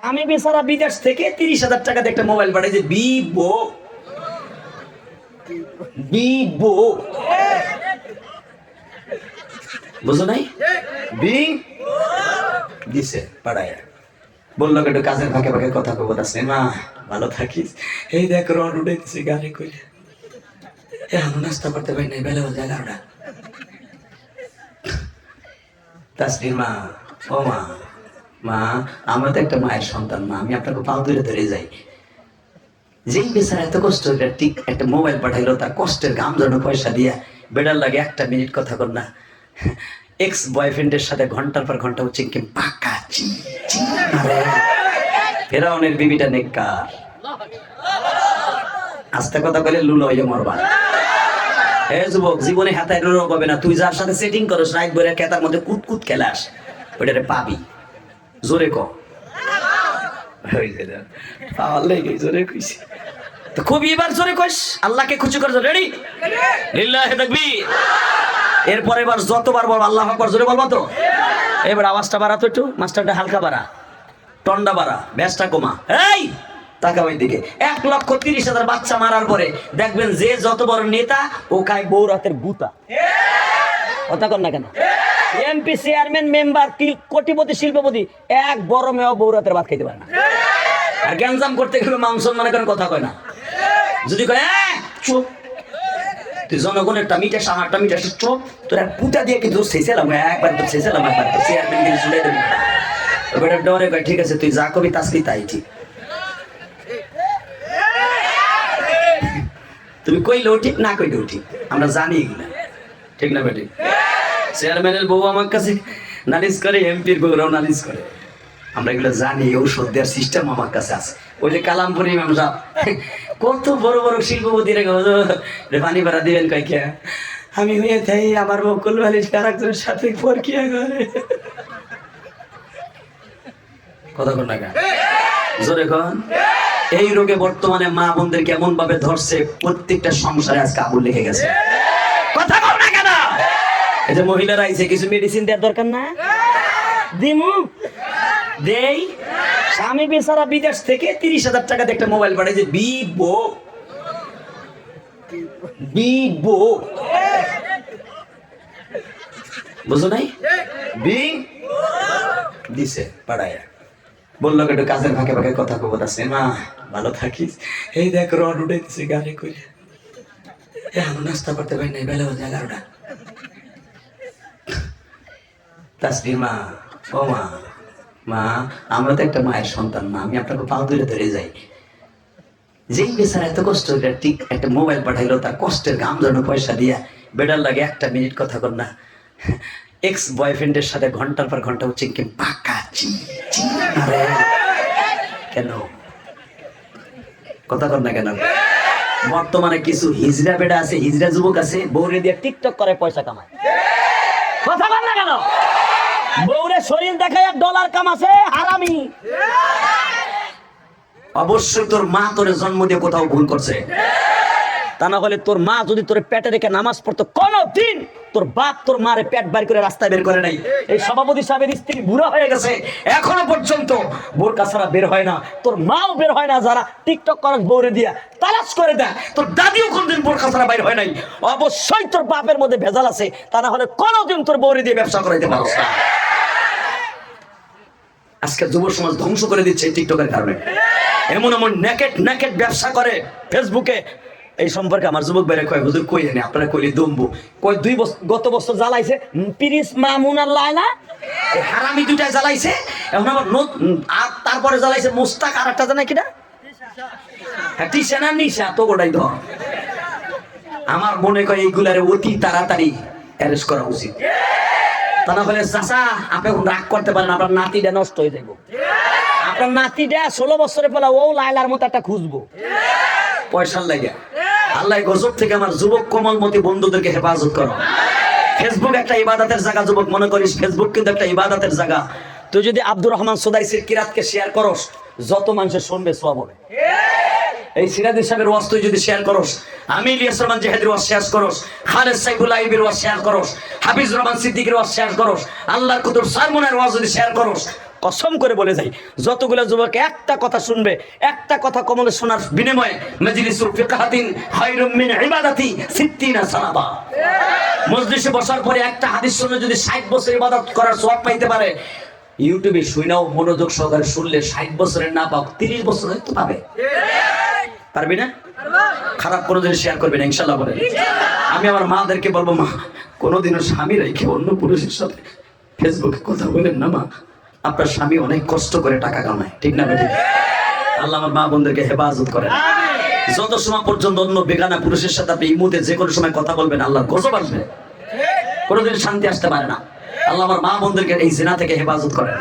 আমি বেচারা বিদেশ থেকে 30,000 টাকা দিয়ে একটা মোবাইল পাঠাইছে। বিবো বিবো বুঝো নাই? বি দিছে পাড়ায়, বললো একটু কাজের ফাঁকে ফাঁকে কথা কব। আসলে মা ভালো থাকিস, এই দেখ রড উঠেছে গাড়ি কইলে এখন নাস্তা করতে পারি নাই, বেলা বলতে 11টা। তাসলির মা, ও মা, মা আমরা তো একটা মায়ের সন্তান, মা আমি আপনাকে পাও ধরে ধরে যাই। যেই বেচারা এত কষ্ট ঠিক একটা মোবাইল পাঠাইলো, তার কষ্টের গাম জন্য পয়সা দিয়া বেড়ার লাগে 1 মিনিট কথা কর না। এক্স বয়ফ্রেন্ডের সাথে ঘন্টার পর ঘন্টা হচ্ছে কি পাকা ফেরাউনের বিবিটা নেককার, আস্তে কথা বলে লুলো হয়ে মরবা। হে যুবক, জীবনে হাতায় রোগ হবে না। তুই যার সাথে সেটিং করস রাত ভরে কেতার মধ্যে কুতকুত খেলাস, ওইটারে পাবি। জোরে ক জোরে কইছি তো খুব, এবার জোরে কইস, আল্লাহকে খুশি করছ। রেডি? লিল্লাহি তাকবীর। এরপর এবার যতবার বল আল্লাহু আকবার জোরে বলবা তো। এবার আওয়াজটা বাড়া তো একটু, মাস্টারটা হালকা বাড়া, টন্ডা বাড়া, ব্যাসটা কমা। এই টাকা ওই দিকে 1,30,000 বাচ্চা মারার পরে দেখবেন যে যত বড় নেতা ও খায় বৌরাতের গুতা। কথা কর না কেন? এমপি, চেয়ারম্যান, মেম্বার, কোটিপতি, শিল্পপতি এক বড় মেয়েও বৌরাতের ভাত খাইতে পারে না। আর গ্যাঞ্জাম করতে গেলে মাংস মনে করেন কথা কয় না। যদি কয় চুপ, তুই জনগণেরটা মিটাস আমারটা মিটাস, চুপ, তোর এক পুটা দিয়ে কিন্তু শেষেলাম, একবার তো শেষেলাম, একবার তো চেয়ারম্যান কিন্তু শুনে দেবো। ওটা ডরে কয় ঠিক আছে তুই যা কবি তাসলি তাই ঠিক। তুমি কইলেও ঠিক, না কইলেও ঠিক, আমরা জানি এগুলা ঠিক না বেটি? চেয়ারম্যানের বউ আমার কাছে নালিশ করে, এমপির বউরাও নালিশ করে, আমরা এগুলো জানি। ঔষধ দেওয়ার সিস্টেম আমার কাছে আছে। ওই যে কালামপুর ইমাম সাহেব কত বড় বড় শিল্পপতি রে পানি ভাড়া দিবেন কয় কে, আমি হয়ে থাই আমার বকুল বালিশ কারাকজনের সাথে পরকিয়া করে। কথা কন না কেন? জোরে কন। এই রোগে বর্তমানে মা বোনদের কেমন ভাবে ধরছে, প্রত্যেকটা সংসারে আজকে আগুন লেগে গেছে। কথা কও না কেন? এই যে মহিলারা আইছে, কিছু মেডিসিন দেওয়ার দরকার না? দিমু দেই। স্বামী বেচারা বিদেশ থেকে 30,000 টাকা দিয়ে একটা মোবাইল পাঠাইছে। বিবো বিবো বুঝো নাই? বি দিছে পাড়ায়, বললো একটু কাজের ফাঁকে ফাঁকে কথা কব। আসলে মা ভালো থাকিস, এই দেখ রড উঠেছে গাড়ি কইলে এখন নাস্তা করতে পারি নাই, বেলা বলতে 11টা। তাসলির মা, ও মা, মা আমরা তো একটা মায়ের সন্তান, মা আমি আপনাকে পাও ধরে ধরে যাই। যেই বেচারা এত কষ্ট ঠিক একটা মোবাইল পাঠাইলো, তার কষ্টের গাম জন্য পয়সা দিয়া বেড়ার লাগে 1 মিনিট কথা কর না। এক্স বয়ফ্রেন্ডের সাথে ঘন্টার পর ঘন্টা হচ্ছে কি পাকা কেন? কথা কর না কেন? বর্তমানে কিছু হিজড়া বেড়া আছে, হিজড়া যুবক আছে, বউরে দিয়ে টিকটক করে পয়সা কামায়। কথা কর না কেন? বউরে শরীর দেখায় $1 কামাছে, হারামি। অবশ্যই তোর মা তোরে জন্ম দিয়ে কোথাও ভুল করছে, তা না হলে তোর মা যদি তোর পেটে রেখে নামাজ পড়তো, কোনদিন তোর বাপ তোর মারে পেট বাইর করে রাস্তায় বের করে নাই। এই সভাপতি সাহেবের স্ত্রী বুড়া হয়ে গেছে, এখনো পর্যন্ত বোরকা ছাড়া বের হয় না, তোর মাও বের হয় না। যারা টিকটক করে বউরে দিয়া তালাশ করে দেয়, তোর দাদিও কোনদিন বোরকা ছাড়া বাইর হয় নাই। অবশ্যই তোর বাপের মধ্যে ভেজাল আছে, তা না হলে কোনদিন তোর বউরে দিয়ে ব্যবসা করাইতে পারছ না। আজকে যুব সমাজ ধ্বংস করে দিচ্ছে টিকটকের কারণে। এমন এমন নেকেট ব্যবসা করে ফেসবুকে। এই সম্পর্কে আমার যুবক ভাইরা কয় হুজুর কই জানি আপনারা কইলে দমবো। কয় গত বছর জ্বালাইছে পিরিস মামুন আর লায়লা, এই হারামি দুইটাই জ্বালাইছে। এখন আবার তারপরে জ্বালাইছে মোস্তাক, আর একটা জানা কিটা টিসা না নিশা, তো গোটাই ধর। আমার মনে কয় এইগুলারে অতি তাড়াতাড়ি অ্যারেস্ট করা উচিত, তা না হলে চাচা আপনি রাগ করতে পারেন, আপনার নাতিটা নষ্ট হয়ে যাবো। আপনার নাতিটা 16 বছরে পেলা ও লায়লার মতো একটা খুঁজবো পয়সার লাগে। আল্লাহ গজব থেকে আমার যুবক কোমলমতি বন্ধুদেরকে হেফাজত করো। ফেসবুক একটা ইবাদতের জায়গা, যুবক মনে করিস ফেসবুক কিন্তু একটা ইবাদতের জায়গা। তুই যদি আব্দুর রহমান সুদাইসির কিরাতকে শেয়ার করস, যত মানুষের শুনবে সওয়াব হবে। এই সিরাজুল সাহেবের ওয়াজ তুই যদি শেয়ার করস, আমি ইলিয়াস রহমান জিহাদের ওয়াজ শেয়ার করস, খালেদ সাইফুল আইবির ওয়াজ শেয়ার করস, হাফিজ রহমান সিদ্দিকের ওয়াজ শেয়ার করস, আল্লাহর কুতুব সালমানের ওয়াজ যদি শেয়ার করস, কসম করে বলে যাই, যতগুলো যুবক একটা কথা শুনবে, একটা কথা কমলে শোনার বিনিময়ে মাজলিসুল ফিকহাতিন খায়রুম মিন ইবাদাতি 60 সানাবা, মজলিসে বসার পরে একটা হাদিস শুনে যদি 60 বছর ইবাদত করার সওয়াব পাইতে পারে, ইউটিউবে শুনাও মনোযোগ সহকারে শুনলে 60 বছরের না পাক 30 বছর হয়তো পাবে। পারবি না? খারাপ কোনো জিনিস শেয়ার করবে না ইনশাআল্লাহ বলে। আমি আমার মাদেরকে বলবো, মা কোনোদিনও স্বামী রেখে অন্য পুরুষের সাথে ফেসবুকে কথা বলেন না মা, আপনার স্বামী অনেক কষ্ট করে টাকা কামায়, ঠিক না বেঠিক? আল্লাহ আমার মা বোনদেরকে হেফাজত করেন। যত সময় পর্যন্ত অন্য বেগানা পুরুষের সাথে আপনি ইমুতে যে কোনো সময় কথা বলবেন, আল্লাহর গজব আসবে, কোনোদিন শান্তি আসতে পারে না। আল্লাহ আমার মা বোনদেরকে এই জিনা থেকে হেফাজত করেন।